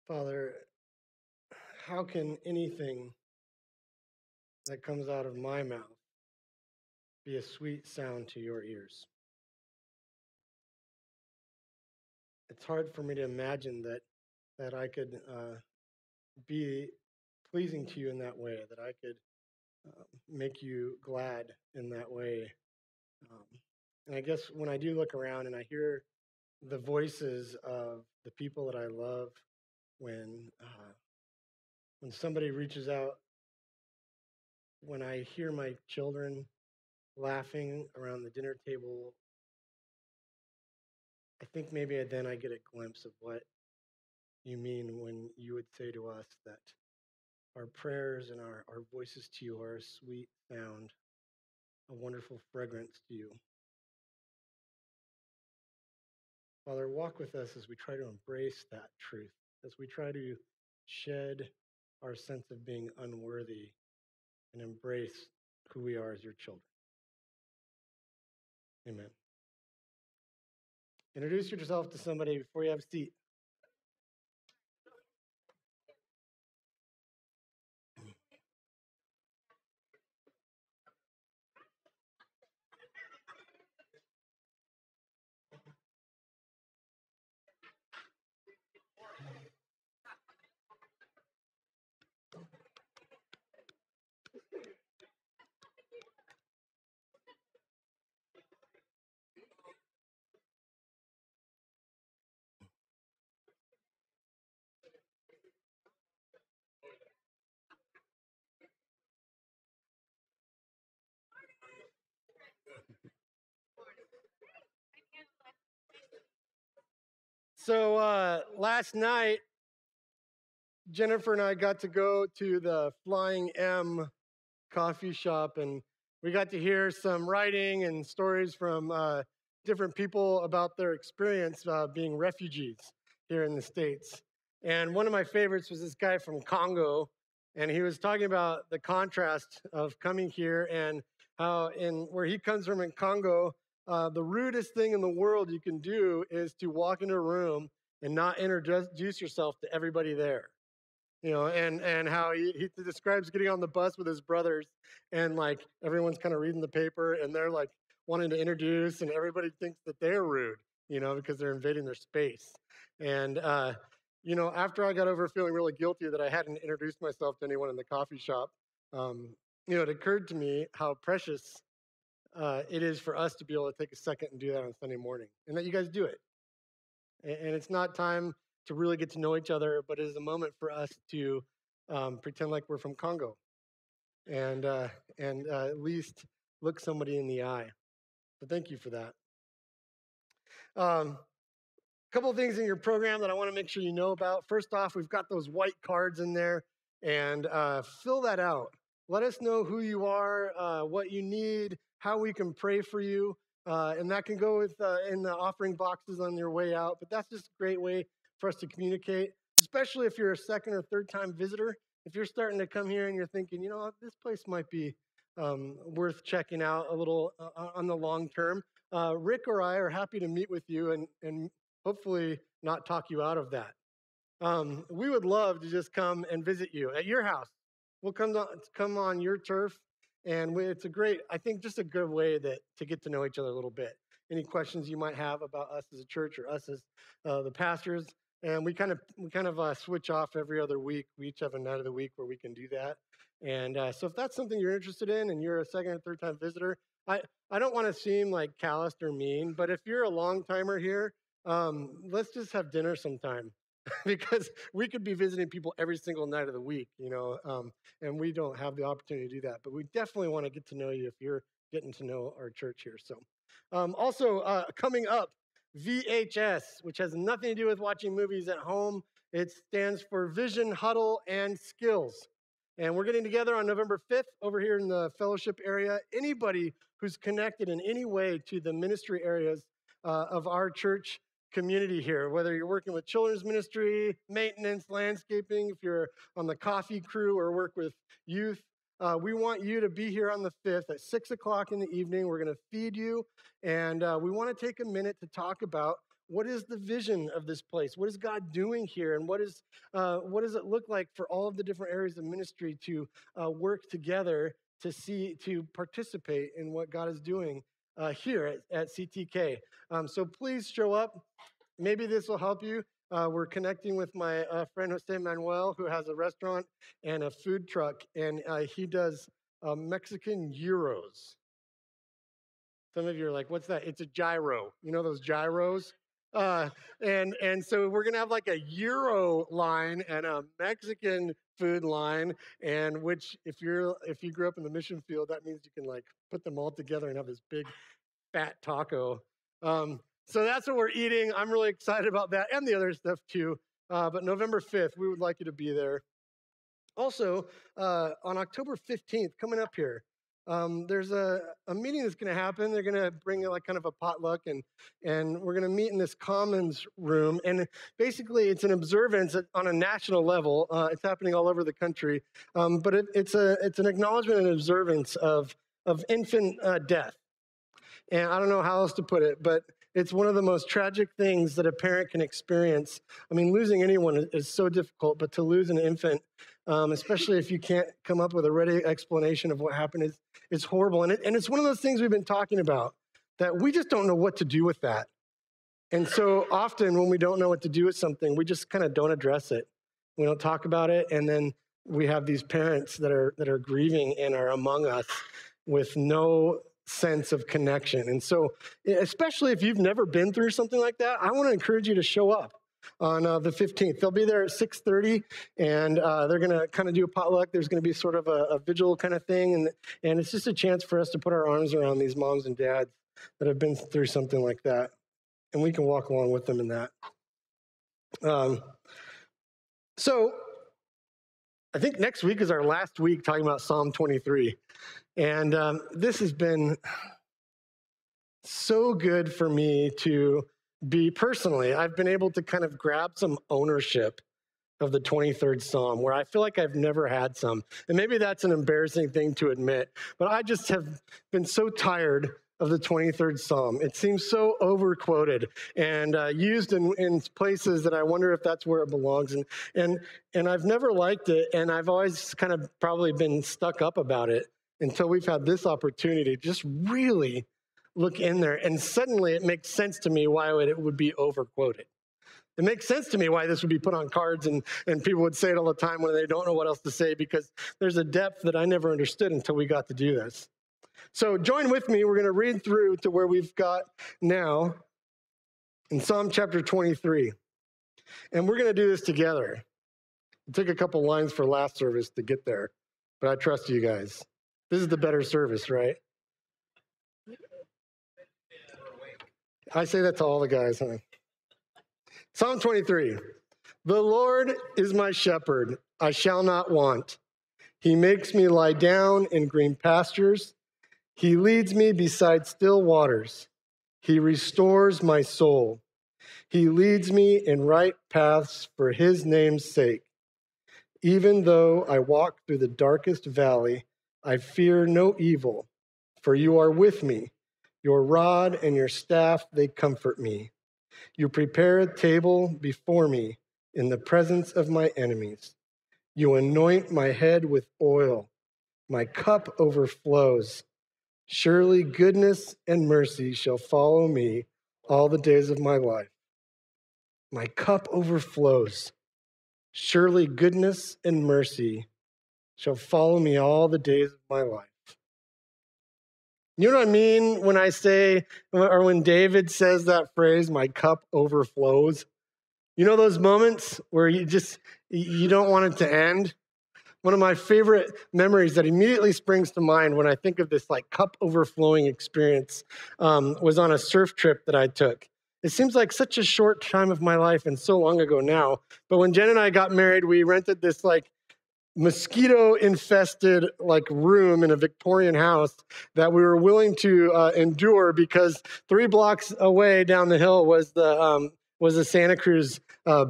Father, how can anything that comes out of my mouth be a sweet sound to your ears? It's hard for me to imagine that I could be pleasing to you in that way, that I could make you glad in that way. Um, and I guess when I do look around and I hear the voices of the people that I love, when when somebody reaches out, when I hear my children laughing around the dinner table, I think maybe then I get a glimpse of what you mean when you would say to us that our prayers and our voices to you are a sweet sound, a wonderful fragrance to you. Father, walk with us as we try to embrace that truth, as we try to shed our sense of being unworthy and embrace who we are as your children. Amen. Introduce yourself to somebody before you have a seat. So last night, Jennifer and I got to go to the Flying M coffee shop, and we got to hear some writing and stories from different people about their experience being refugees here in the States. And one of my favorites was this guy from Congo, and he was talking about the contrast of coming here and how, in where he comes from in Congo, the rudest thing in the world you can do is to walk into a room and not introduce yourself to everybody there. And how he describes getting on the bus with his brothers, and like everyone's kind of reading the paper and they're like wanting to introduce, and everybody thinks that they're rude, because they're invading their space. And after I got over feeling really guilty that I hadn't introduced myself to anyone in the coffee shop, it occurred to me how precious it is for us to be able to take a second and do that on Sunday morning, and that you guys do it. And it's not time to really get to know each other, but it is a moment for us to pretend like we're from Congo and at least look somebody in the eye. So thank you for that. Couple of things in your program that I want to make sure you know about. First off, we've got those white cards in there, and fill that out. Let us know who you are, what you need, how we can pray for you. And that can go with in the offering boxes on your way out. But that's just a great way for us to communicate, especially if you're a second or third time visitor. If you're starting to come here and you're thinking, this place might be worth checking out a little on the long term, Rick or I are happy to meet with you and hopefully not talk you out of that. We would love to just come and visit you at your house. We'll come on your turf, and it's I think just a good way to get to know each other a little bit. Any questions you might have about us as a church or us as the pastors, and we kind of switch off every other week. We each have a night of the week where we can do that. And so if that's something you're interested in, and you're a second or third time visitor, I don't want to seem like calloused or mean, but if you're a long timer here, let's just have dinner sometime. Because we could be visiting people every single night of the week, and we don't have the opportunity to do that. But we definitely want to get to know you if you're getting to know our church here. So also coming up, VHS, which has nothing to do with watching movies at home. It stands for Vision, Huddle, and Skills. And we're getting together on November 5th over here in the fellowship area. Anybody who's connected in any way to the ministry areas of our church community here, whether you're working with children's ministry, maintenance, landscaping, if you're on the coffee crew or work with youth, we want you to be here on the 5th at 6 o'clock in the evening. We're going to feed you, and we want to take a minute to talk about what is the vision of this place? What is God doing here? And what does it look like for all of the different areas of ministry to work together to participate in what God is doing here at CTK? So please show up. Maybe this will help you. We're connecting with my friend Jose Manuel, who has a restaurant and a food truck, and he does Mexican gyros. Some of you are like, what's that? It's a gyro. You know those gyros? And so we're gonna have like a gyro line and a Mexican food line, and which if you grew up in the mission field, that means you can like put them all together and have this big fat taco. So that's what we're eating. I'm really excited about that and the other stuff too. But November 5th, we would like you to be there. Also, on October 15th, coming up here, there's a meeting that's going to happen. They're going to bring like kind of a potluck, and we're going to meet in this commons room. And basically, it's an observance on a national level. It's happening all over the country, but it's an acknowledgement and observance of infant death. And I don't know how else to put it, but it's one of the most tragic things that a parent can experience. I mean, losing anyone is so difficult, but to lose an infant, especially if you can't come up with a ready explanation of what happened, is horrible. And it's one of those things we've been talking about, that we just don't know what to do with that. And so often when we don't know what to do with something, we just kind of don't address it. We don't talk about it, and then we have these parents that are grieving and are among us with no sense of connection. And so, especially if you've never been through something like that, I want to encourage you to show up on the 15th. They'll be there at 6:30, and they're going to kind of do a potluck. There's going to be sort of a vigil kind of thing, and it's just a chance for us to put our arms around these moms and dads that have been through something like that, and we can walk along with them in that. So I think next week is our last week talking about Psalm 23. And this has been so good for me to be personally. I've been able to kind of grab some ownership of the 23rd Psalm, where I feel like I've never had some. And maybe that's an embarrassing thing to admit, but I just have been so tired of the 23rd Psalm. It seems so overquoted and used in places that I wonder if that's where it belongs. And I've never liked it, and I've always kind of probably been stuck up about it until we've had this opportunity to just really look in there. And suddenly it makes sense to me why it would be overquoted. It makes sense to me why this would be put on cards and people would say it all the time when they don't know what else to say, because there's a depth that I never understood until we got to do this. So join with me. We're going to read through to where we've got now in Psalm chapter 23. And we're going to do this together. It took a couple lines for last service to get there, but I trust you guys. This is the better service, right? I say that to all the guys, huh? Psalm 23. The Lord is my shepherd, I shall not want. He makes me lie down in green pastures. He leads me beside still waters. He restores my soul. He leads me in right paths for his name's sake. Even though I walk through the darkest valley, I fear no evil, for you are with me. Your rod and your staff, they comfort me. You prepare a table before me in the presence of my enemies. You anoint my head with oil. My cup overflows. Surely goodness and mercy shall follow me all the days of my life. My cup overflows. Surely goodness and mercy shall follow me all the days of my life. You know what I mean when I say, or when David says that phrase, my cup overflows? You know those moments where you don't want it to end? One of my favorite memories that immediately springs to mind when I think of this like cup overflowing experience was on a surf trip that I took. It seems like such a short time of my life and so long ago now. But when Jen and I got married, we rented this like mosquito-infested like room in a Victorian house that we were willing to endure because 3 blocks away down the hill was the Santa Cruz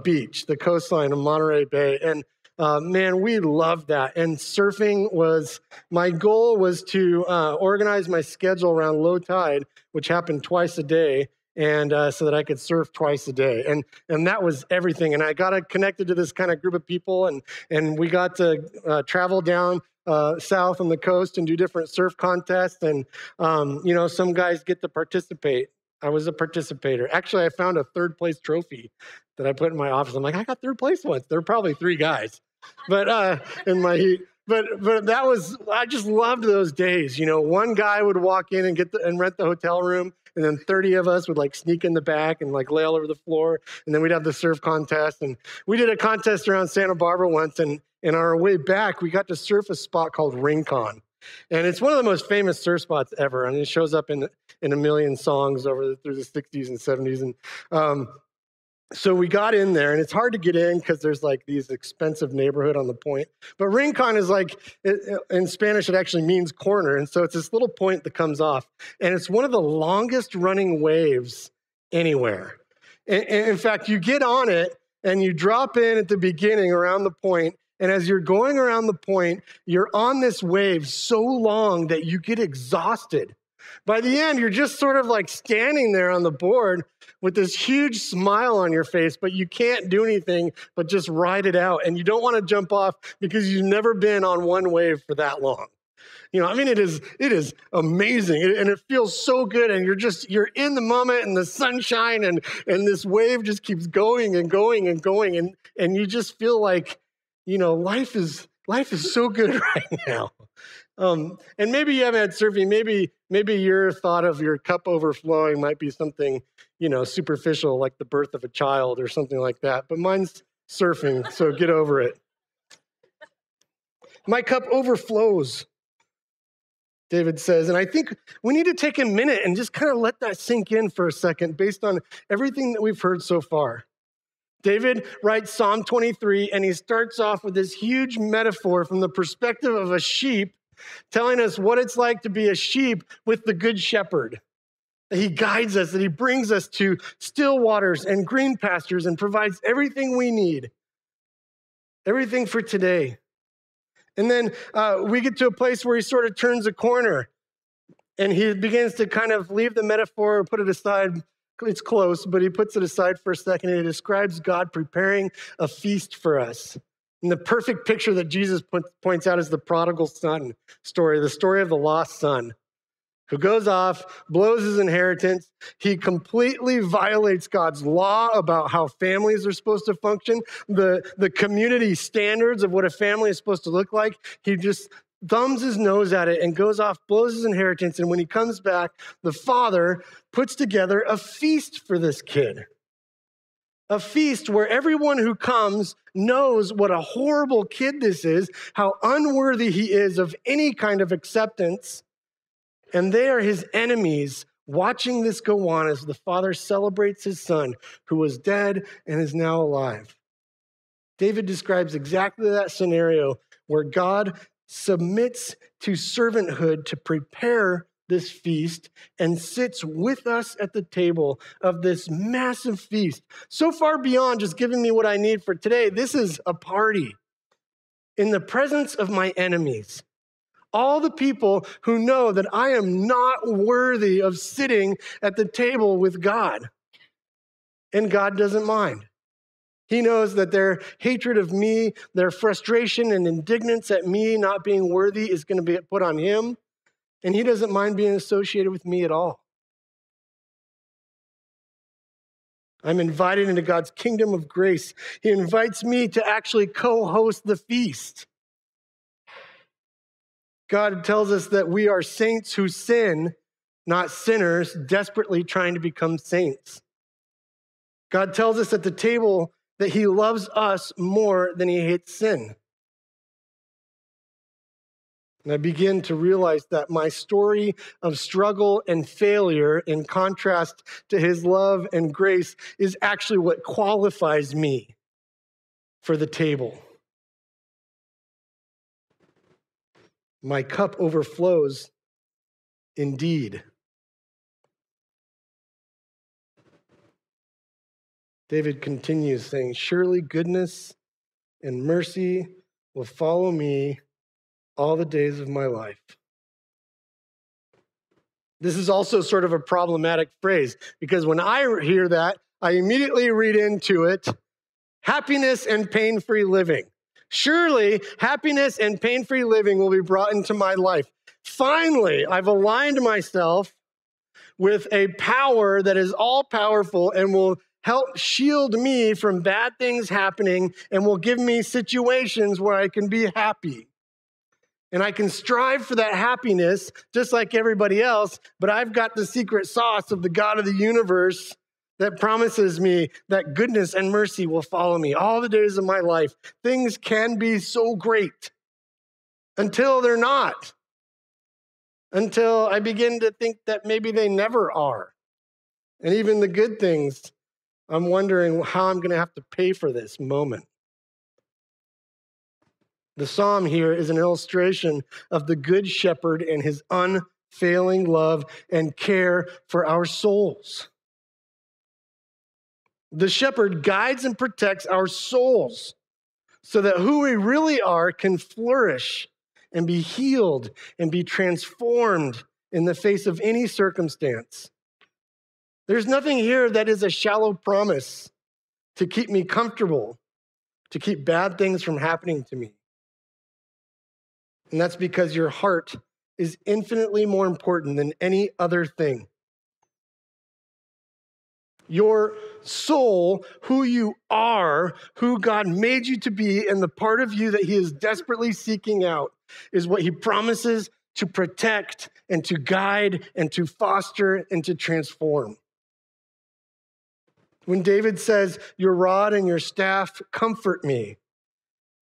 beach, the coastline of Monterey Bay, and man, we loved that. And surfing was my goal was to organize my schedule around low tide, which happened twice a day, and so that I could surf twice a day. And that was everything. And I got connected to this kind of group of people, and we got to travel down south on the coast and do different surf contests. And, some guys get to participate. I was a participator. Actually, I found a third place trophy that I put in my office. I'm like, I got third place once. There were probably 3 guys, but in my heat. But that was, I just loved those days. One guy would walk in and rent the hotel room, and then 30 of us would sneak in the back and lay all over the floor. And then we'd have the surf contest. And we did a contest around Santa Barbara once, and on our way back, we got to surf a spot called Rincon. And it's one of the most famous surf spots ever. And it shows up in a million songs through the 60s and 70s. And so we got in there, and it's hard to get in because there's these expensive neighborhood on the point. But Rincon is in Spanish, it actually means corner. And so it's this little point that comes off. And it's one of the longest running waves anywhere. And in fact, you get on it and you drop in at the beginning around the point. And as you're going around the point, you're on this wave so long that you get exhausted. By the end, you're just sort of standing there on the board with this huge smile on your face, but you can't do anything but just ride it out. And you don't want to jump off because you've never been on one wave for that long. It is amazing, and it feels so good, and you're in the moment and the sunshine, and this wave just keeps going and going and going, and you just feel like, life is so good right now. And maybe you haven't had surfing. Maybe your thought of your cup overflowing might be something, superficial, like the birth of a child or something like that. But mine's surfing, so get over it. My cup overflows, David says. And I think we need to take a minute and just kind of let that sink in for a second based on everything that we've heard so far. David writes Psalm 23, and he starts off with this huge metaphor from the perspective of a sheep, telling us what it's like to be a sheep with the good shepherd. He guides us, and he brings us to still waters and green pastures and provides everything we need, everything for today. And then we get to a place where he sort of turns a corner, and he begins to kind of leave the metaphor or put it aside. It's close, but he puts it aside for a second, and he describes God preparing a feast for us. And the perfect picture that Jesus points out is the prodigal son story, the story of the lost son, who goes off, blows his inheritance. He completely violates God's law about how families are supposed to function, the community standards of what a family is supposed to look like. He just thumbs his nose at it and goes off, blows his inheritance. And when he comes back, the father puts together a feast for this kid. A feast where everyone who comes knows what a horrible kid this is, how unworthy he is of any kind of acceptance. And they are his enemies watching this go on as the father celebrates his son who was dead and is now alive. David describes exactly that scenario where God submits to servanthood to prepare this feast and sits with us at the table of this massive feast. So far beyond just giving me what I need for today, this is a party in the presence of my enemies. All the people who know that I am not worthy of sitting at the table with God. And God doesn't mind. He knows that their hatred of me, their frustration and indignance at me not being worthy is going to be put on him. And he doesn't mind being associated with me at all. I'm invited into God's kingdom of grace. He invites me to actually co-host the feast. God tells us that we are saints who sin, not sinners desperately trying to become saints. God tells us at the table that he loves us more than he hates sin. And I begin to realize that my story of struggle and failure, in contrast to his love and grace, is actually what qualifies me for the table. My cup overflows indeed. David continues saying, surely goodness and mercy will follow me all the days of my life. This is also sort of a problematic phrase because when I hear that, I immediately read into it happiness and pain-free living. Surely, happiness and pain-free living will be brought into my life. Finally, I've aligned myself with a power that is all-powerful and will help shield me from bad things happening and will give me situations where I can be happy. And I can strive for that happiness just like everybody else, but I've got the secret sauce of the God of the universe that promises me that goodness and mercy will follow me all the days of my life. Things can be so great until they're not, until I begin to think that maybe they never are. And even the good things, I'm wondering how I'm going to have to pay for this moment. The psalm here is an illustration of the good shepherd and his unfailing love and care for our souls. The shepherd guides and protects our souls so that who we really are can flourish and be healed and be transformed in the face of any circumstance. There's nothing here that is a shallow promise to keep me comfortable, to keep bad things from happening to me. And that's because your heart is infinitely more important than any other thing. Your soul, who you are, who God made you to be, and the part of you that he is desperately seeking out is what he promises to protect and to guide and to foster and to transform. When David says, your rod and your staff comfort me,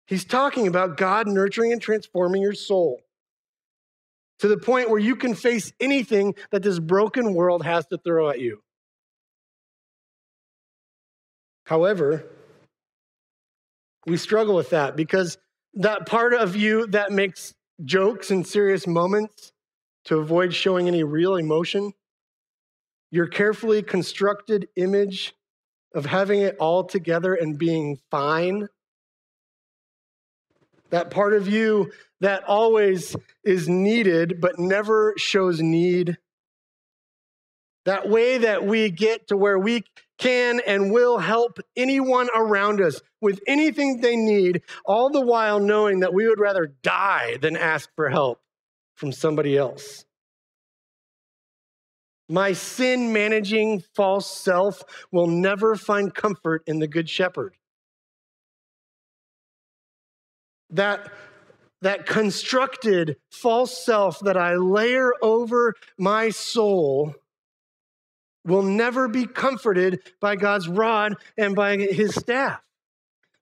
he's talking about God nurturing and transforming your soul to the point where you can face anything that this broken world has to throw at you. However, we struggle with that because that part of you that makes jokes in serious moments to avoid showing any real emotion, your carefully constructed image of having it all together and being fine, that part of you that always is needed but never shows need, that way that we get to where we can and will help anyone around us with anything they need, all the while knowing that we would rather die than ask for help from somebody else. My sin-managing false self will never find comfort in the Good Shepherd. That constructed false self that I layer over my soul will never be comforted by God's rod and by his staff,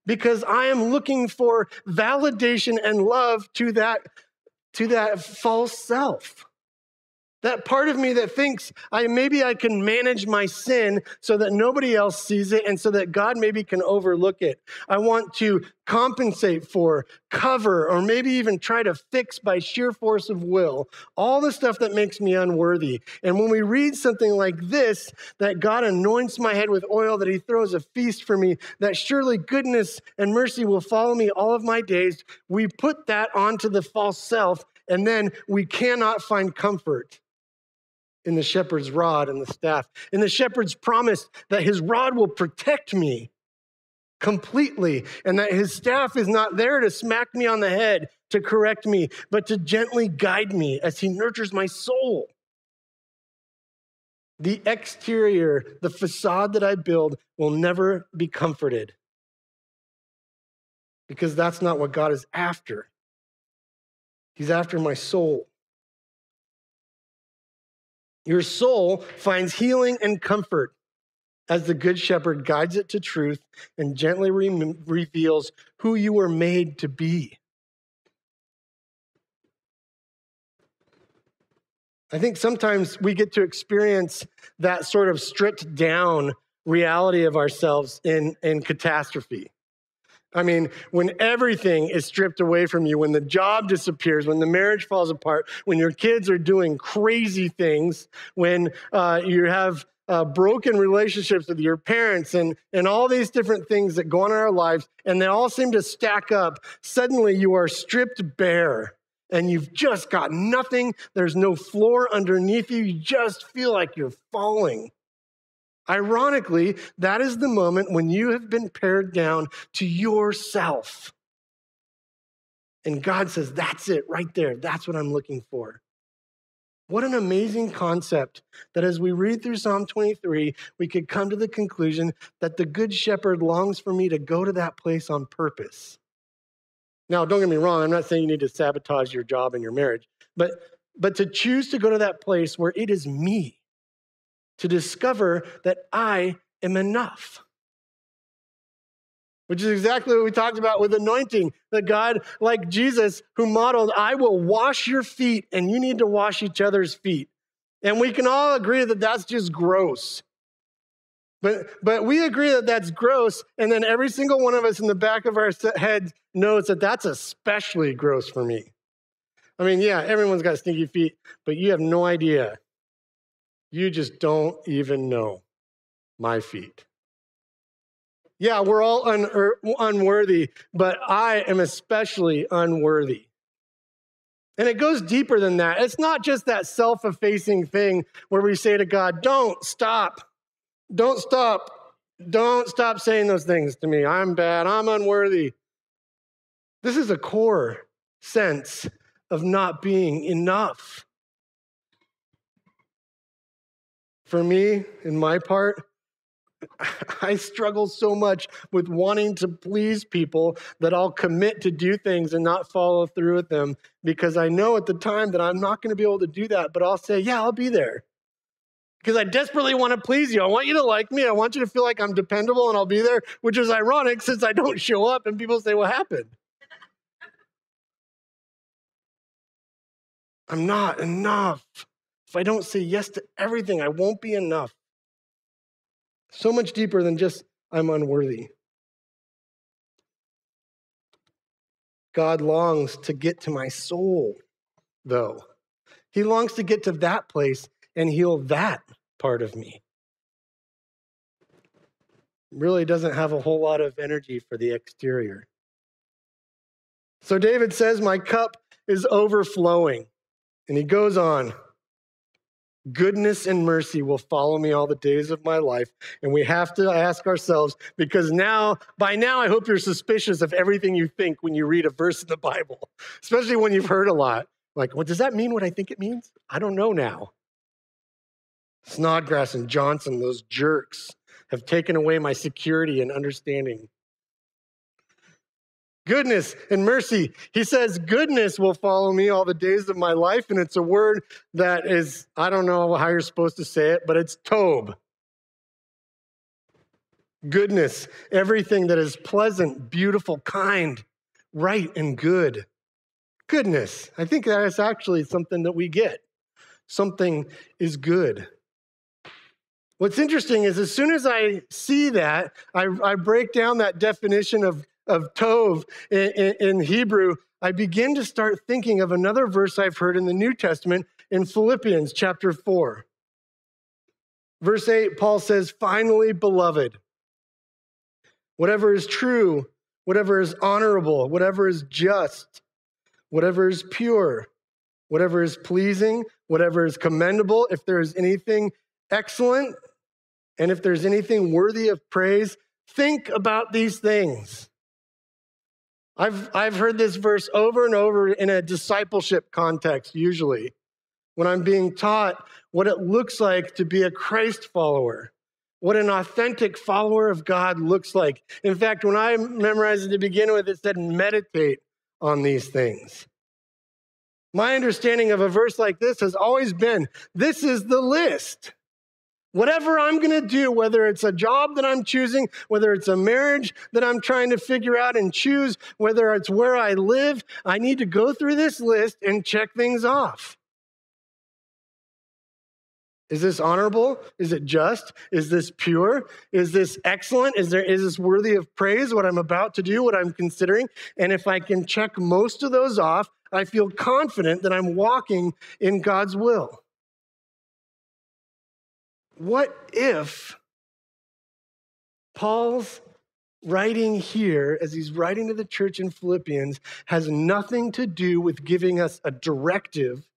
because I am looking for validation and love to that false self. That part of me that thinks maybe I can manage my sin so that nobody else sees it and so that God maybe can overlook it. I want to compensate for, cover, or maybe even try to fix by sheer force of will all the stuff that makes me unworthy. And when we read something like this, that God anoints my head with oil, that he throws a feast for me, that surely goodness and mercy will follow me all of my days, we put that onto the false self, and then we cannot find comfort in the shepherd's rod and the staff, in the shepherd's promise that his rod will protect me completely, and that his staff is not there to smack me on the head, to correct me, but to gently guide me as he nurtures my soul. The exterior, the facade that I build will never be comforted, because that's not what God is after. He's after my soul. Your soul finds healing and comfort as the Good Shepherd guides it to truth and gently reveals who you were made to be. I think sometimes we get to experience that sort of stripped down reality of ourselves in catastrophe. I mean, when everything is stripped away from you, when the job disappears, when the marriage falls apart, when your kids are doing crazy things, when you have broken relationships with your parents and all these different things that go on in our lives, and they all seem to stack up, suddenly you are stripped bare and you've just got nothing. There's no floor underneath you. You just feel like you're falling. Ironically, that is the moment when you have been pared down to yourself. And God says, that's it right there. That's what I'm looking for. What an amazing concept that as we read through Psalm 23, we could come to the conclusion that the Good Shepherd longs for me to go to that place on purpose. Now, don't get me wrong. I'm not saying you need to sabotage your job and your marriage, but to choose to go to that place where it is me, to discover that I am enough. Which is exactly what we talked about with anointing, that God, like Jesus, who modeled, I will wash your feet, and you need to wash each other's feet. And we can all agree that that's just gross. But we agree that that's gross, and then every single one of us in the back of our head knows that that's especially gross for me. I mean, yeah, everyone's got stinky feet, but you have no idea. You just don't even know my feet. Yeah, we're all unworthy, but I am especially unworthy. And it goes deeper than that. It's not just that self-effacing thing where we say to God, don't stop saying those things to me. I'm bad, I'm unworthy. This is a core sense of not being enough. For me, in my part, I struggle so much with wanting to please people that I'll commit to do things and not follow through with them because I know at the time that I'm not going to be able to do that, but I'll say, yeah, I'll be there. Because I desperately want to please you. I want you to like me. I want you to feel like I'm dependable and I'll be there, which is ironic since I don't show up and people say, what happened? I'm not enough. If I don't say yes to everything, I won't be enough. So much deeper than just, I'm unworthy. God longs to get to my soul, though. He longs to get to that place and heal that part of me. Really doesn't have a whole lot of energy for the exterior. So David says, my cup is overflowing. And he goes on. Goodness and mercy will follow me all the days of my life. And we have to ask ourselves, because by now, I hope you're suspicious of everything you think when you read a verse in the Bible, especially when you've heard a lot. Like, well, does that mean what I think it means? I don't know now. Snodgrass and Johnson, those jerks, have taken away my security and understanding. Goodness and mercy. He says, goodness will follow me all the days of my life. And it's a word that is, I don't know how you're supposed to say it, but it's tov. Goodness, everything that is pleasant, beautiful, kind, right, and good. Goodness. I think that is actually something that we get. Something is good. What's interesting is as soon as I see that, I break down that definition of tov in Hebrew, I begin to start thinking of another verse I've heard in the New Testament in Philippians chapter 4. Verse 8, Paul says, finally, beloved, whatever is true, whatever is honorable, whatever is just, whatever is pure, whatever is pleasing, whatever is commendable, if there is anything excellent, and if there's anything worthy of praise, think about these things. I've heard this verse over and over in a discipleship context, usually, when I'm being taught what it looks like to be a Christ follower, what an authentic follower of God looks like. In fact, when I memorized it to begin with, it said, meditate on these things. My understanding of a verse like this has always been, this is the list. Whatever I'm going to do, whether it's a job that I'm choosing, whether it's a marriage that I'm trying to figure out and choose, whether it's where I live, I need to go through this list and check things off. Is this honorable? Is it just? Is this pure? Is this excellent? Is this worthy of praise, what I'm about to do, what I'm considering? And if I can check most of those off, I feel confident that I'm walking in God's will. What if Paul's writing here, as he's writing to the church in Philippians, has nothing to do with giving us a directive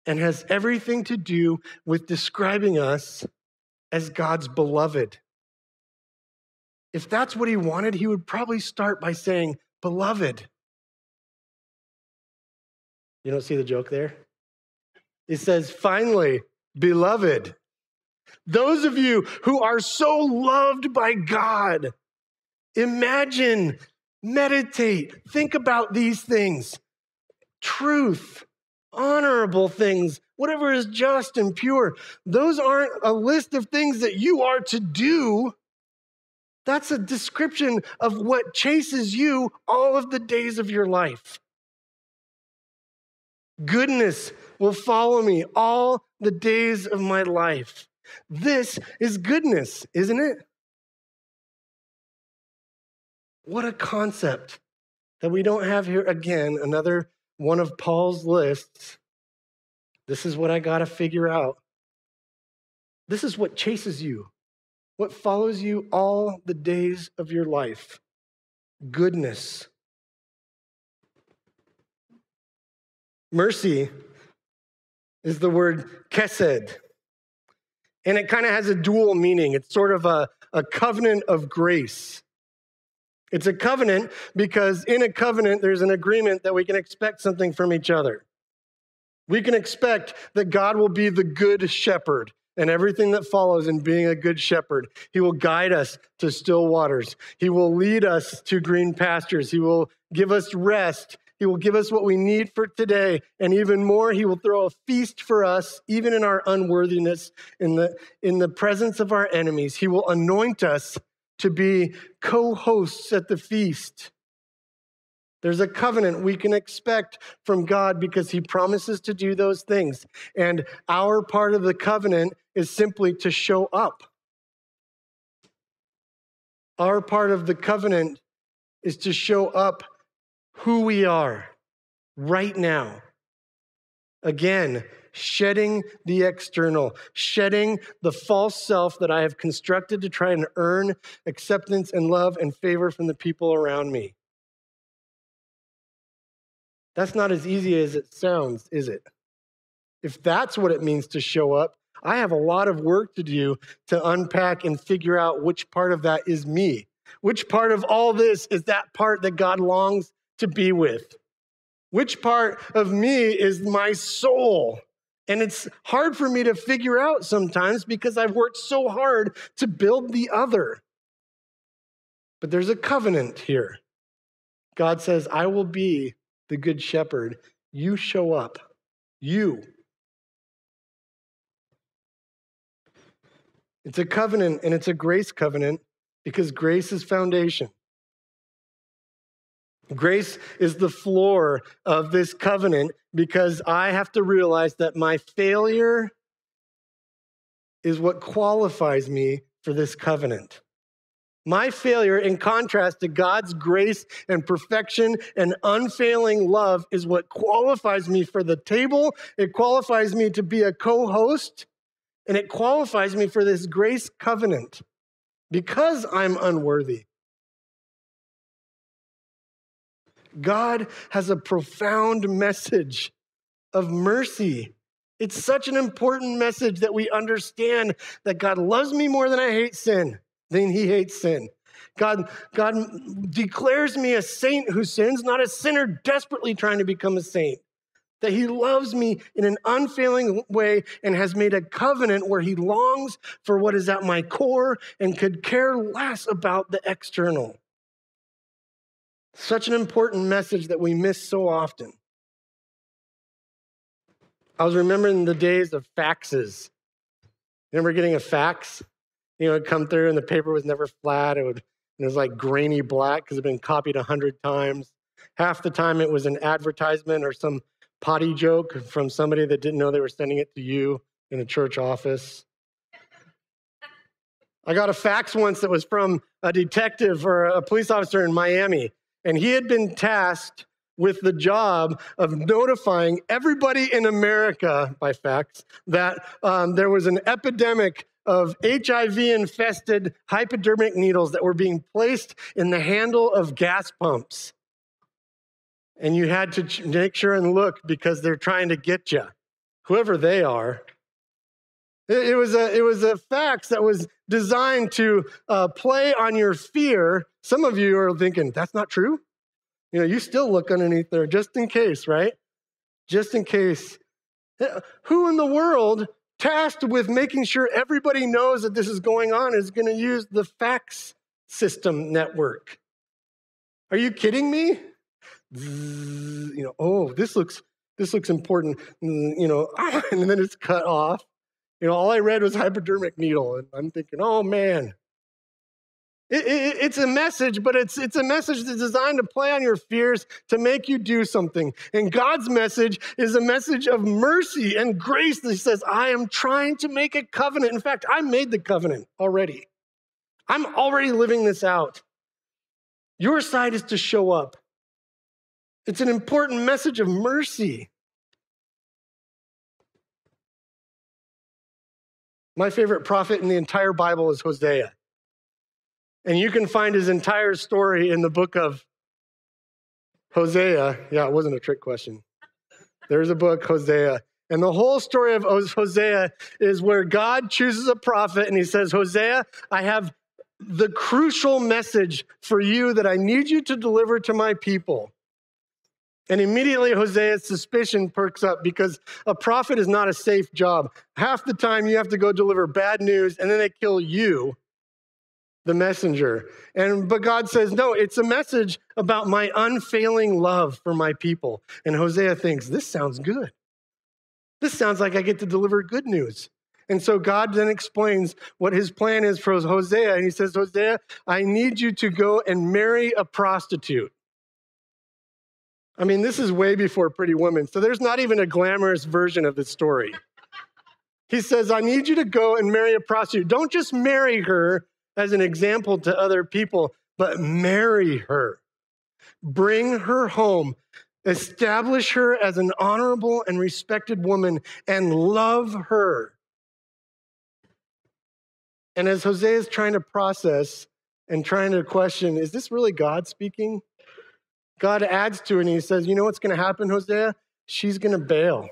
and has everything to do with describing us as God's beloved. If that's what he wanted, he would probably start by saying, beloved. You don't see the joke there? He says, finally, beloved. Those of you who are so loved by God, imagine, meditate, think about these things. Truth, honorable things, whatever is just and pure. Those aren't a list of things that you are to do. That's a description of what chases you all of the days of your life. Goodness will follow me all the days of my life. This is goodness, isn't it? What a concept that we don't have here again, another one of Paul's lists. This is what I got to figure out. This is what chases you, what follows you all the days of your life. Goodness. Mercy is the word chesed, and it kind of has a dual meaning. It's sort of a covenant of grace. It's a covenant because in a covenant, there's an agreement that we can expect something from each other. We can expect that God will be the good shepherd and everything that follows in being a good shepherd. He will guide us to still waters. He will lead us to green pastures. He will give us rest. He will give us what we need for today. And even more, he will throw a feast for us, even in our unworthiness, in the presence of our enemies. He will anoint us to be co-hosts at the feast. There's a covenant we can expect from God because he promises to do those things. And our part of the covenant is simply to show up. Our part of the covenant is to show up who we are right now. Again, shedding the external, shedding the false self that I have constructed to try and earn acceptance and love and favor from the people around me. That's not as easy as it sounds, is it? If that's what it means to show up, I have a lot of work to do to unpack and figure out which part of that is me. Which part of all this is that part that God longs to be with? Which part of me is my soul? And it's hard for me to figure out sometimes because I've worked so hard to build the other. But there's a covenant here. God says, I will be the good shepherd. You show up. You. It's a covenant, and it's a grace covenant because grace is foundation. Grace is the floor of this covenant because I have to realize that my failure is what qualifies me for this covenant. My failure, in contrast to God's grace and perfection and unfailing love, is what qualifies me for the table. It qualifies me to be a co-host, and it qualifies me for this grace covenant because I'm unworthy. God has a profound message of mercy. It's such an important message that we understand that God loves me more than he hates sin. God declares me a saint who sins, not a sinner desperately trying to become a saint. That he loves me in an unfailing way and has made a covenant where he longs for what is at my core and could care less about the external. Such an important message that we miss so often. I was remembering the days of faxes. Remember getting a fax? It'd come through and the paper was never flat. It was like grainy black because it had been copied 100 times. Half the time it was an advertisement or some potty joke from somebody that didn't know they were sending it to you in a church office. I got a fax once that was from a detective or a police officer in Miami. And he had been tasked with the job of notifying everybody in America, by fax, that there was an epidemic of HIV-infested hypodermic needles that were being placed in the handle of gas pumps. And you had to make sure and look because they're trying to get you, whoever they are. It was a fax that was designed to play on your fear. Some of you are thinking, that's not true. You still look underneath there just in case, right? Just in case. Who in the world tasked with making sure everybody knows that this is going on is going to use the fax system network? Are you kidding me? Oh, this looks important. And then it's cut off. All I read was hypodermic needle, and I'm thinking, oh man. It's a message, but it's a message that's designed to play on your fears to make you do something. And God's message is a message of mercy and grace that says, I am trying to make a covenant. In fact, I made the covenant already. I'm already living this out. Your side is to show up. It's an important message of mercy. My favorite prophet in the entire Bible is Hosea. And you can find his entire story in the book of Hosea. Yeah, it wasn't a trick question. There's a book, Hosea. And the whole story of Hosea is where God chooses a prophet and he says, Hosea, I have the crucial message for you that I need you to deliver to my people. And immediately Hosea's suspicion perks up because a prophet is not a safe job. Half the time you have to go deliver bad news and then they kill you, the messenger. But God says, no, it's a message about my unfailing love for my people. And Hosea thinks, this sounds good. This sounds like I get to deliver good news. And so God then explains what his plan is for Hosea. And he says, Hosea, I need you to go and marry a prostitute. I mean, this is way before Pretty Woman. So there's not even a glamorous version of the story. He says, I need you to go and marry a prostitute. Don't just marry her as an example to other people, but marry her. Bring her home. Establish her as an honorable and respected woman and love her. And as Hosea is trying to process and trying to question, is this really God speaking? God adds to it and he says, you know what's going to happen, Hosea? She's going to bail.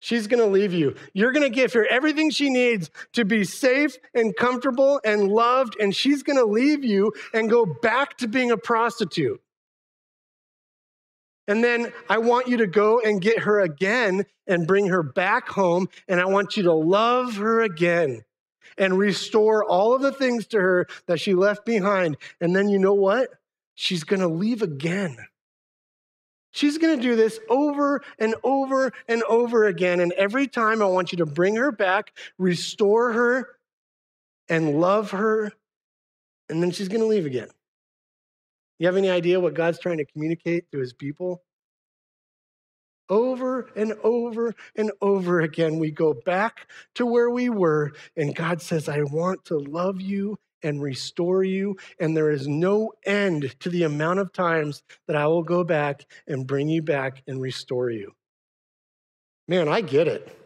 She's going to leave you. You're going to give her everything she needs to be safe and comfortable and loved, and she's going to leave you and go back to being a prostitute. And then I want you to go and get her again and bring her back home, and I want you to love her again and restore all of the things to her that she left behind. And then you know what? She's going to leave again. She's going to do this over and over and over again. And every time I want you to bring her back, restore her, and love her. And then she's going to leave again. You have any idea what God's trying to communicate to his people? Over and over and over again, we go back to where we were. And God says, I want to love you and restore you, and there is no end to the amount of times that I will go back and bring you back and restore you. Man, I get it.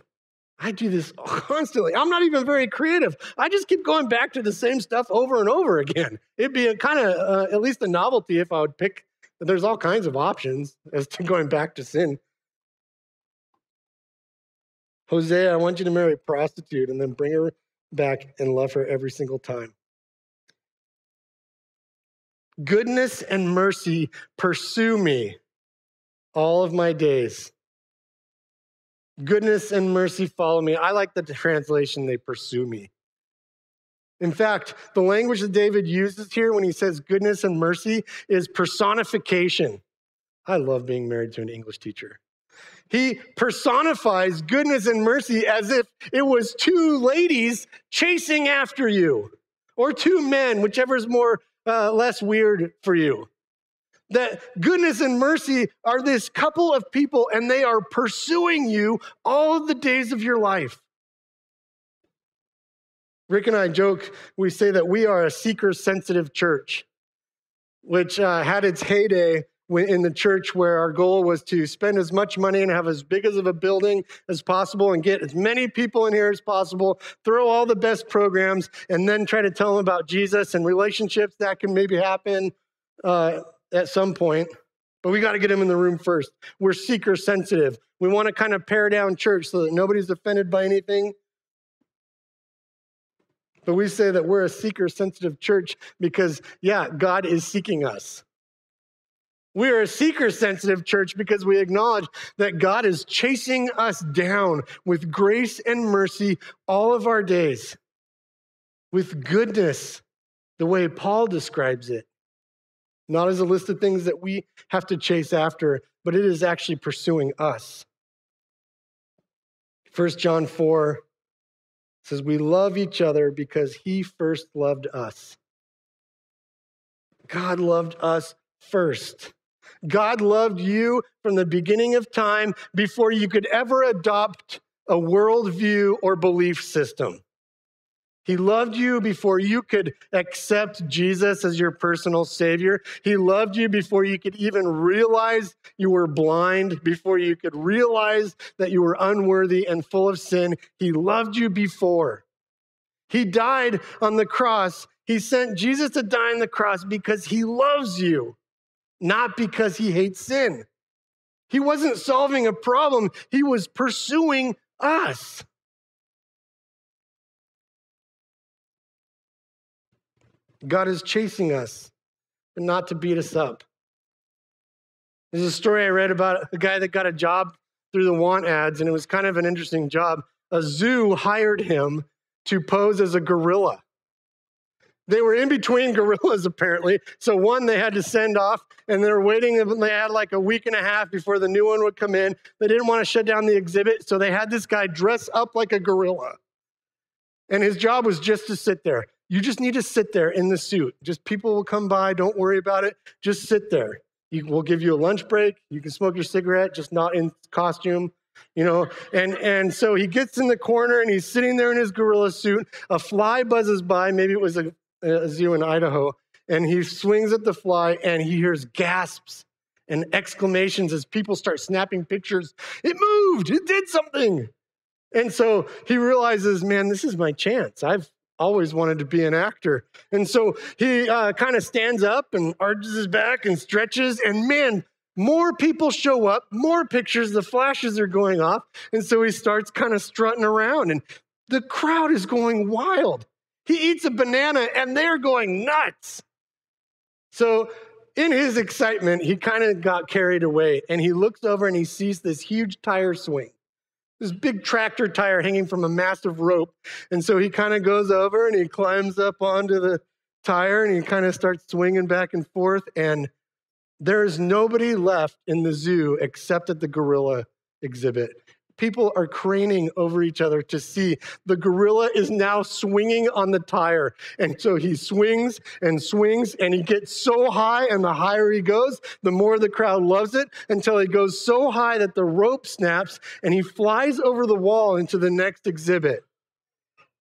I do this constantly. I'm not even very creative. I just keep going back to the same stuff over and over again. It'd be a kind of at least a novelty if I would pick. There's all kinds of options as to going back to sin. Hosea, I want you to marry a prostitute and then bring her back and love her every single time. Goodness and mercy pursue me all of my days. Goodness and mercy follow me. I like the translation, they pursue me. In fact, the language that David uses here when he says goodness and mercy is personification. I love being married to an English teacher. He personifies goodness and mercy as if it was two ladies chasing after you, or two men, whichever is less weird for you. That goodness and mercy are this couple of people, and they are pursuing you all of the days of your life. Rick and I joke, we say that we are a seeker-sensitive church, which had its heyday in the church where our goal was to spend as much money and have as big of a building as possible and get as many people in here as possible, throw all the best programs, and then try to tell them about Jesus and relationships that can maybe happen at some point. But we got to get them in the room first. We're seeker sensitive. We want to kind of pare down church so that nobody's offended by anything. But we say that we're a seeker-sensitive church because, yeah, God is seeking us. We are a seeker-sensitive church because we acknowledge that God is chasing us down with grace and mercy all of our days, with goodness, the way Paul describes it. Not as a list of things that we have to chase after, but it is actually pursuing us. 1 John 4 says, we love each other because he first loved us. God loved us first. God loved you from the beginning of time before you could ever adopt a worldview or belief system. He loved you before you could accept Jesus as your personal Savior. He loved you before you could even realize you were blind, before you could realize that you were unworthy and full of sin. He loved you before. He died on the cross. He sent Jesus to die on the cross because he loves you, not because he hates sin. He wasn't solving a problem. He was pursuing us. God is chasing us, but not to beat us up. There's a story I read about a guy that got a job through the want ads, and it was kind of an interesting job. A zoo hired him to pose as a gorilla. They were in between gorillas, apparently. So one they had to send off, and they were waiting. They had like a week and a half before the new one would come in. They didn't want to shut down the exhibit, so they had this guy dress up like a gorilla. And his job was just to sit there. You just need to sit there in the suit. Just people will come by. Don't worry about it. Just sit there. We'll give you a lunch break. You can smoke your cigarette, just not in costume, you know. And so he gets in the corner, and he's sitting there in his gorilla suit. A fly buzzes by. Maybe it was a zoo in Idaho. And he swings at the fly, and he hears gasps and exclamations as people start snapping pictures. It moved. It did something. And so he realizes, man, this is my chance. I've always wanted to be an actor. And so he kind of stands up and arches his back and stretches. And man, more people show up, more pictures, the flashes are going off. And so he starts kind of strutting around. And the crowd is going wild. He eats a banana and they're going nuts. So in his excitement, he kind of got carried away. And he looks over and he sees this huge tire swing. This big tractor tire hanging from a massive rope. And so he kind of goes over and he climbs up onto the tire and he kind of starts swinging back and forth. And there's nobody left in the zoo except at the gorilla exhibit. People are craning over each other to see. The gorilla is now swinging on the tire. And so he swings and he gets so high, and the higher he goes, the more the crowd loves it, until he goes so high that the rope snaps and he flies over the wall into the next exhibit.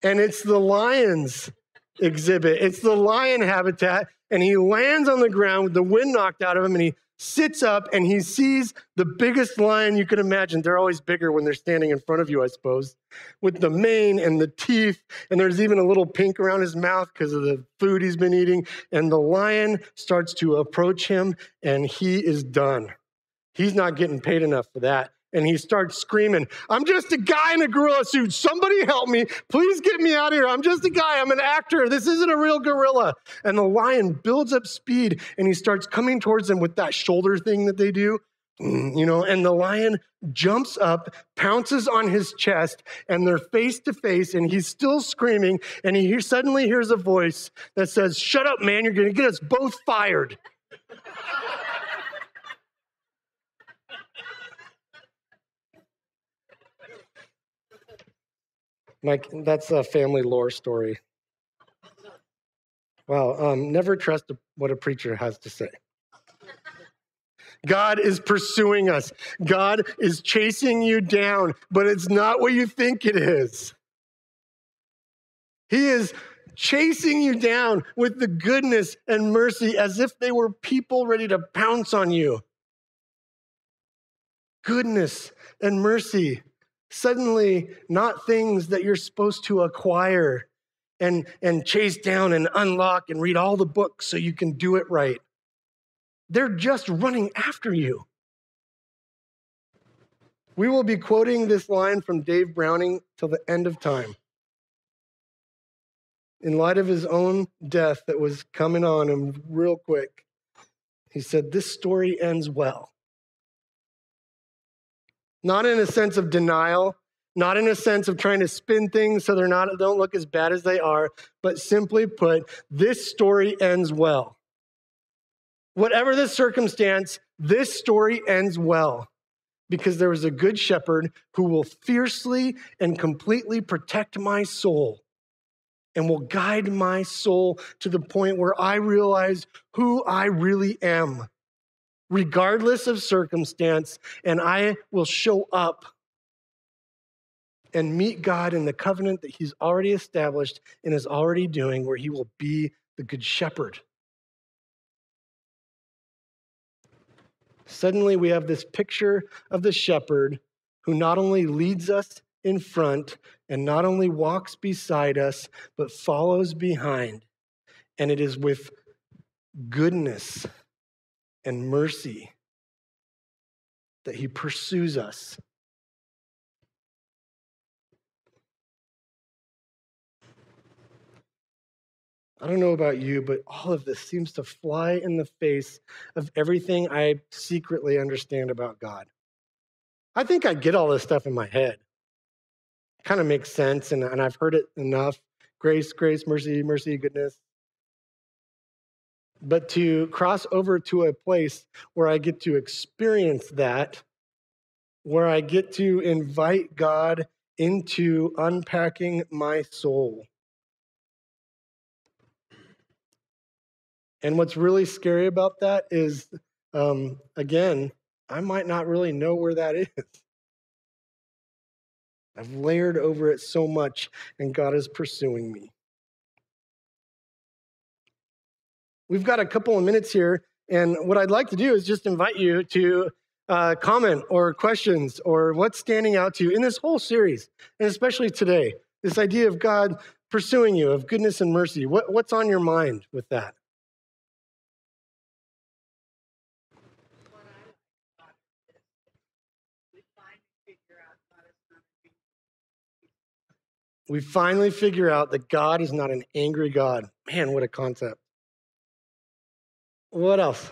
And it's the lion's exhibit. It's the lion habitat. And he lands on the ground with the wind knocked out of him, and he sits up and he sees the biggest lion you could imagine. They're always bigger when they're standing in front of you, I suppose, with the mane and the teeth. And there's even a little pink around his mouth because of the food he's been eating. And the lion starts to approach him, and he is done. He's not getting paid enough for that. And he starts screaming, I'm just a guy in a gorilla suit. Somebody help me. Please get me out of here. I'm just a guy. I'm an actor. This isn't a real gorilla. And the lion builds up speed, and he starts coming towards him with that shoulder thing that they do, you know, and the lion jumps up, pounces on his chest, and they're face to face, and he's still screaming, and he suddenly hears a voice that says, shut up, man. You're going to get us both fired. Mike, that's a family lore story. Wow, never trust what a preacher has to say. God is pursuing us. God is chasing you down, but it's not what you think it is. He is chasing you down with the goodness and mercy as if they were people ready to pounce on you. Goodness and mercy. Suddenly, not things that you're supposed to acquire and chase down and unlock and read all the books so you can do it right. They're just running after you. We will be quoting this line from Dave Browning till the end of time. In light of his own death that was coming on him real quick, he said, this story ends well. Not in a sense of denial, not in a sense of trying to spin things so don't look as bad as they are, but simply put, this story ends well. Whatever the circumstance, this story ends well because there is a good shepherd who will fiercely and completely protect my soul and will guide my soul to the point where I realize who I really am, regardless of circumstance, and I will show up and meet God in the covenant that he's already established and is already doing, where he will be the good shepherd. Suddenly we have this picture of the shepherd who not only leads us in front and not only walks beside us, but follows behind. And it is with goodness and mercy that he pursues us. I don't know about you, but all of this seems to fly in the face of everything I secretly understand about God. I think I get all this stuff in my head. It kind of makes sense, and I've heard it enough. Grace, grace, mercy, mercy, goodness. But to cross over to a place where I get to experience that, where I get to invite God into unpacking my soul. And what's really scary about that is, again, I might not really know where that is. I've layered over it so much, and God is pursuing me. We've got a couple of minutes here, and what I'd like to do is just invite you to comment or questions or what's standing out to you in this whole series, and especially today, this idea of God pursuing you, of goodness and mercy. What's on your mind with that? We finally figure out that God is not an angry God. Man, what a concept. What else?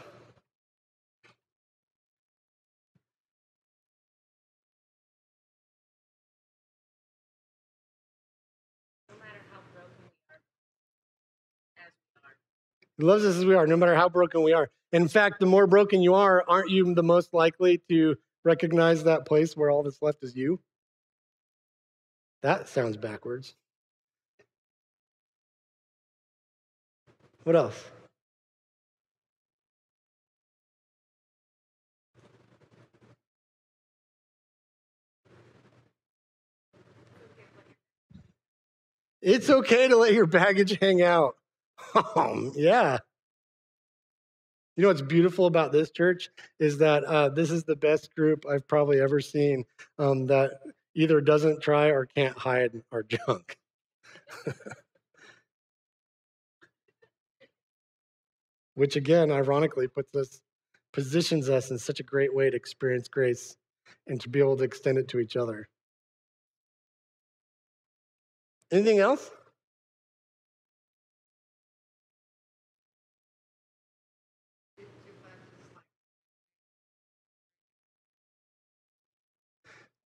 He loves us as we are, no matter how broken we are. In fact, the more broken you are, aren't you the most likely to recognize that place where all that's left is you? That sounds backwards. What else? It's okay to let your baggage hang out. Yeah. You know what's beautiful about this church is that this is the best group I've probably ever seen that either doesn't try or can't hide our junk. Which again, ironically, positions us in such a great way to experience grace and to be able to extend it to each other. Anything else?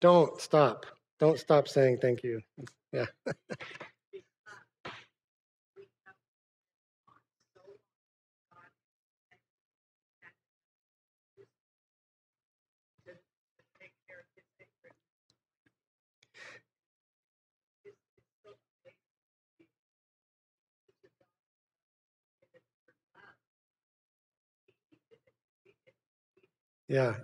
Don't stop. Don't stop saying thank you. Yeah.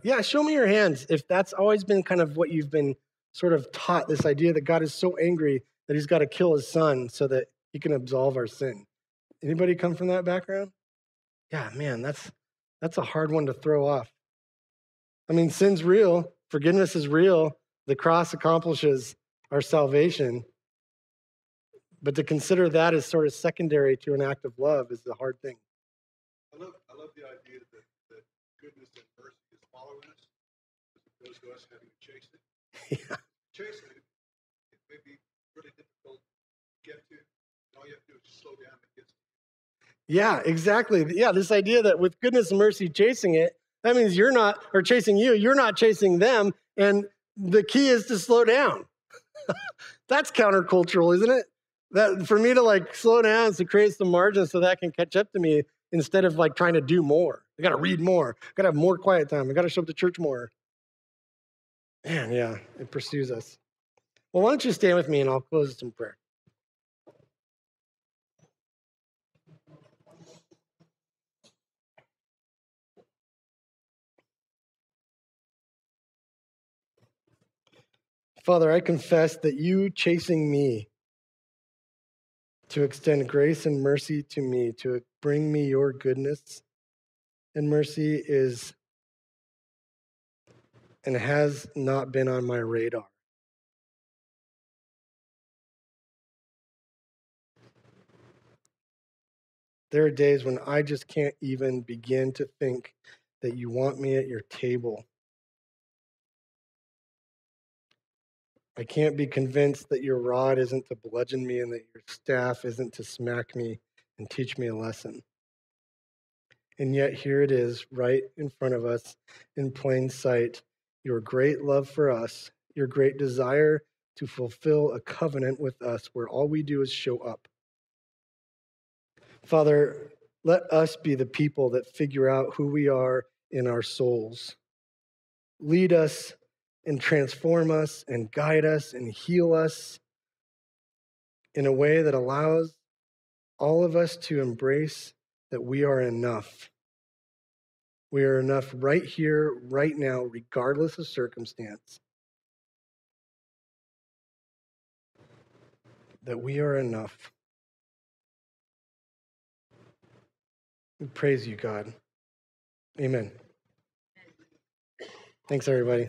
Yeah, show me your hands if that's always been kind of what you've been sort of taught, this idea that God is so angry that he's got to kill his son so that He can absolve our sin. Anybody come from that background? Yeah, man, that's a hard one to throw off. I mean, sin's real, forgiveness is real, the cross accomplishes our salvation. But to consider that as sort of secondary to an act of love is the hard thing. I love the idea that goodness and mercy is following us as opposed to us having to chase it. Yeah. Chasing it may be really difficult to get to. All you have to do is just slow down and get to it. Yeah, exactly. Yeah, this idea that with goodness and mercy chasing it, that means you're not, or chasing you, you're not chasing them. And the key is to slow down. That's countercultural, isn't it? That for me to like slow down is to create some margin so that can catch up to me instead of like trying to do more. I got to read more. I got to have more quiet time. I got to show up to church more. Man, yeah, it pursues us. Well, why don't you stand with me and I'll close with some prayer. Father, I confess that you chasing me to extend grace and mercy to me, to bring me your goodness and mercy is and has not been on my radar. There are days when I just can't even begin to think that you want me at your table. I can't be convinced that your rod isn't to bludgeon me and that your staff isn't to smack me and teach me a lesson. And yet here it is, right in front of us, in plain sight, your great love for us, your great desire to fulfill a covenant with us where all we do is show up. Father, let us be the people that figure out who we are in our souls. Lead us and transform us and guide us and heal us in a way that allows all of us to embrace that we are enough. We are enough right here, right now, regardless of circumstance. That we are enough. We praise you, God. Amen. Thanks, everybody.